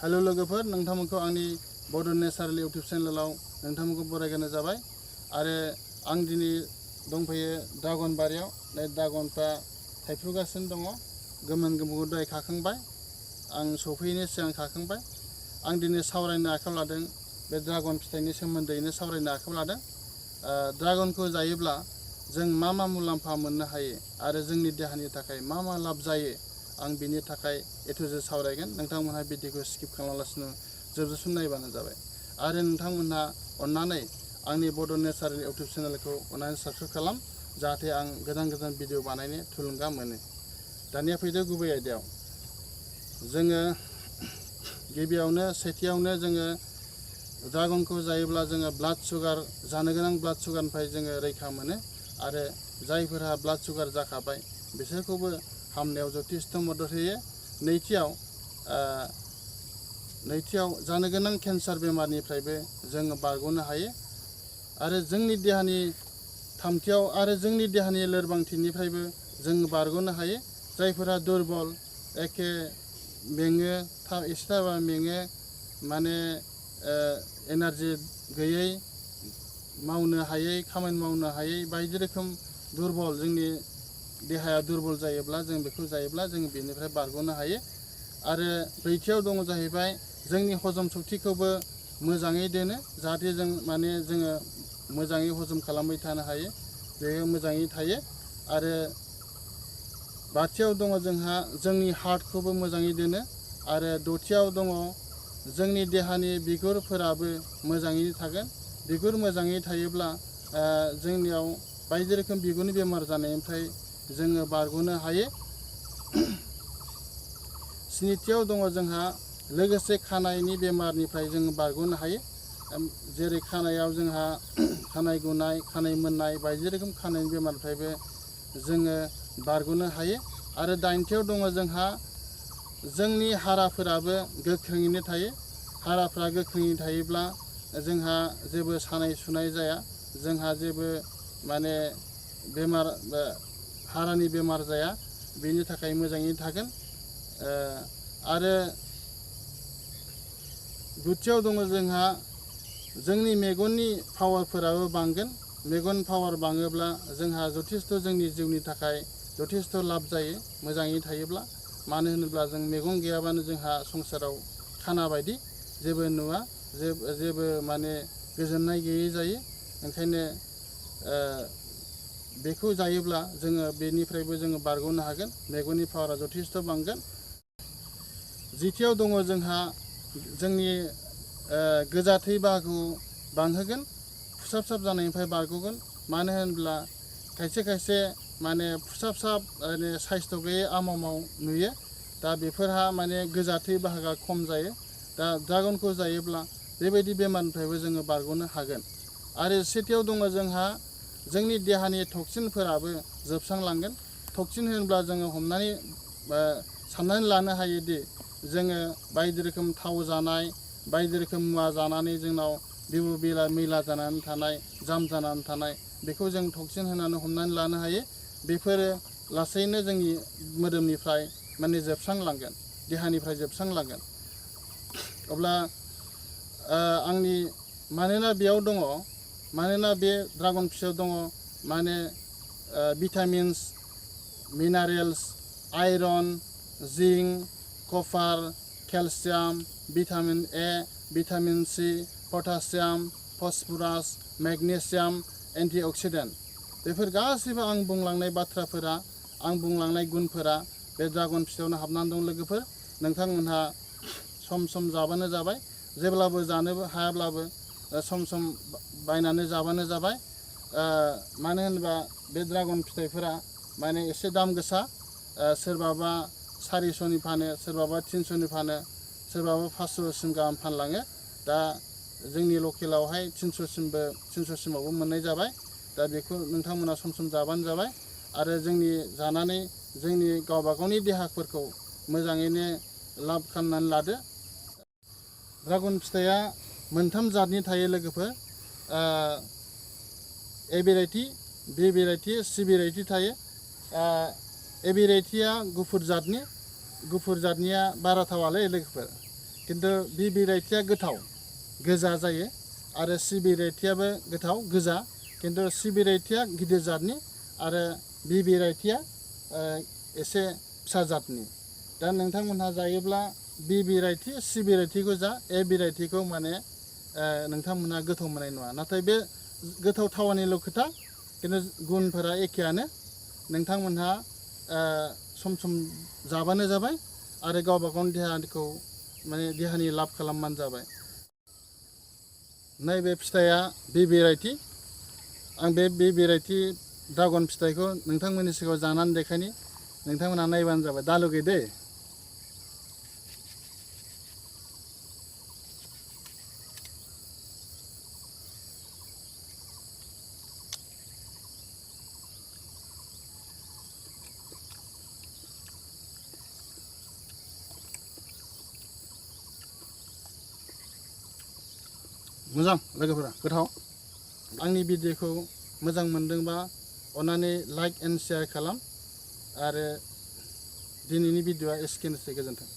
hello लोगोफोर नोंथांमोनखौ आंनि बड' नेचारेल इउट्यूब चेनेलाव नोंथांमोनखौ बरायग्रोनाय जाबाय आरो आं दिनै दंफैयो ड्रागन बारियाव नै ड्रागनफ्रा थाइफ्रुगासिनो दङ गोमोन गोमोन दहाय खाखांबाय आं सफैनो सिगां खाखांबाय आं दिनै सावरायनो आखायाव लादों बे ड्रागन फिथाइनि सोमोन्दैनो सावरायनो आखायाव लादों ड्रागनखौ जायोब्ला जों मा मुलाम्फा मोननो हायो आरो जोंनि देहानि थाखाय मा लाब जायो आं बिनि थाखाय एथुजे सावरायगोन नोंथांमोनहा भिडिअखौ स्किप खालामालासिनो जोबजासिम नायबानो जाबाय आरो नोंथांमोनहा अन्नानै आंनि बड' नेचारेल इउट्यूब चेनेलखौ अन्नानै साबस्क्राइब खालाम जाहाथे आं गोदान भिडिअ बानायनो थुलुंगा मोनो दानिया फैदो गुबै आयदायाव जोङो गिबियावनो सेथियावनो जोङो ड्रागनखौ जायोब्ला जोङो ब्लाड सुगार जानो गोनां ब्लाड सुगारनिफ्राय जोङो रैखा मोनो आरो जायफोरहा ब्लाड सुगार जाखाबाय बिसोरखौबो हामनायाव जथेस्थ' मदद होयो नैथियाव जानो गोनां केन्सार बेमारनिफ्रायबो जोङो बारग'नो हायो आरो जोंनि देहानि थामथियाव आरो जोंनि देहानि लोरबांथिनिफ्रायबो जों बारग'नो हायो जायफोरा दुरबल एखे मेङो एसे थाबा मेङो माने एनार्जि गैयै मावनो हायै खामानि मावनो हायै बायदि रोखोम दुरबल जोंनि देहाया दुरबल जायोब्ला जों बेखौ जायोब्ला जों बेनिफ्राय बारग'नो हायो आरो ब्रैथियाव दङ जाहैबाय जोंनि हजम सक्तिखौबो मोजाङै दोनो जाहाथे जों माने जोङो मोजाङै हजम खालामबाय थानो हायो बेयो मोजाङै थायो आरो बाथियाव दङ जोंहा जोंनि हार्टखौबो मोजाङै दोनो आरो दथियाव दङ जोंनि देहानि बिगुरफोराबो मोजाङैनो थागोन बिगुर मोजाङै थायोब्ला जोंनियाव बायदि रोखोम बिगुरनि बेमार जानायनिफ्राय जोङो बारग'नो हायो स्निथियाव दङ जोंहा लोगोसे खानायनि बेमारनिफ्राय जों बारग'नो हायो जेरै खानायाव जोंहा खानाय गुनाय खानाय मोननाय बायदि रोखोम खानायनि बेमारनिफ्रायबो जोङो बारग'नो हायो आरो दाइनथियाव दङ जोंहा जोंनि हाराफोराबो गोख्रोङैनो थायो हाराफ्रा गोख्रोङै थायोब्ला जोंहा जेबो सानाय सुनाय जाया जोंहा जेबो माने बेमार हारानि बेमार जाया बेनि थाखाय मोजाङै थागोन आरो गुथियाव दङ जोंहा जोंनि मेगननि पावारफोराबो बांगोन मेगन पावार बाङोब्ला जोंहा जथेस्थ' जोंनि जिउनि थाखाय जथेस्थ' लाब जायो मोजाङै थायोब्ला मानो होनोब्ला जों मेगन गैयाबानो जोंहा संसाराव खाना बायदि जेबो नुवा जेबो माने गोजोननाय गैयै जायो ओंखायनो बेखौ जायोब्ला जोङो बेनिफ्रायबो जोङो बारग'नो हागोन मेगननि पावारा जथेस्थ' बांगोन जिथियाव दङ जोंहा जोंनि गोजा थै बाहागोखौ बांहोगोन फुसाब जानायनिफ्राय बारग'गोन मानो होनब्ला खायसे माने फुसाब माने साइसथ' गैयै आमाव नुयो दा बेफोरहा माने गोजा थै बाहागोआ खम जायो दा ड्रागनखौ जायोब्ला बेबायदि बेमारनिफ्रायबो जोङो बारग'नो हागोन आरो सेथियाव दङ जोंहा जोंनि देहानि टक्सिनफोराबो जोबस्रांलांगोन टक्सिन होनब्ला जोङो साननानै लानो हायोदि जोङो बायदि रोखोम थाव जानाय बायदि रोखोम मुवा जानानै जोंनाव बिबु मैला जानानै थानाय जाम जानानै थानाय बेखौ जों टक्सिन होनानै हमनानै लानो हायो बेफोरो लासैनो जोंनि मोदोमनिफ्राय माने जोबस्रांलांगोन देहानिफ्राय जोबस्रांलांगोन अब्ला आंनि मानोना बेयाव दङ मानोना बे ड्रागन फिथाइयाव दङ माने vitamins minerals iron zinc copper calcium vitamin A vitamin C potassium phosphorus magnesium antioxidant बेफोर गासैबो आं बुंलांनाय बाथ्राफोरा आं बुंलांनाय गुनफोरा बे ड्रागन फिथाइयावनो हाबनानै दं लोगोफोर नोंथांमोनहा सम जाबानो जाबाय जेब्लाबो जानोबो हायाब्लाबो सम बायनानै जाबानो जाबाय मानो होनोबा बे ड्रागन फिथाइफोरा माने एसे दाम गोसा सोरबाबा 400नि फानो सोरबाबा 300नि फानो सोरबाबा 500सिम गाहाम फानलाङो दा जोंनि लकेलावहाय 300सिमावबो मोननाय जाबाय दा बेखौ नोंथांमोना सम जाबानो जाबाय आरो जानानै जोंनि गावबागावनि देहाफोरखौ मोजाङैनो लाब खालामनानै लादो ड्रागन फिथाइया मोनथाम जातनि थायो लोगोफोर ए भेराइटि बि भेराइटि सि भेराइटि थायो ए भेराइटिया गुफुर जातनिया बारा थावालै लोगोफोर खिन्थु बि भेराइटिया गोथाव गोजा जायो आरो सि भेराइटियाबो गोथाव गोजा खिन्थु सि भेराइटिया गिदिर जातनि आरो बि भेराइटिया एसे फिसा जातनि दा नोंथांमोनहा जायोब्ला बि भेराइटि सि भेराइटिखौ जा ए भेराइटिखौ माने नोंथांमोनहा गोथाव मोननाय नङा नाथाय बे गोथाव थावानिल' खोथा खिन्थु गुनफोरा एखेयानो नोंथांमोनहा सम सम जाबानो जाबाय आरो गावबा गावनि देहाखौ माने देहानि लाब खालामबानो जाबाय नैबे फिथाइया बि भेराइटि आं बे भेराइटि ड्रागन फिथाइखौ नोंथांमोननि सिगाङाव जानानै देखायनि नोंथांमोनहा नायबानो जाबाय दालुगै दै मोजां लोगोफोरा गोथाव आंनि भिडिअखौ मोजां मोनदोंबा अन्नानै लाइक एन्ड शेयार खालाम आरो दिनैनि भिडिअआ एसेनोसै गोजोन्थों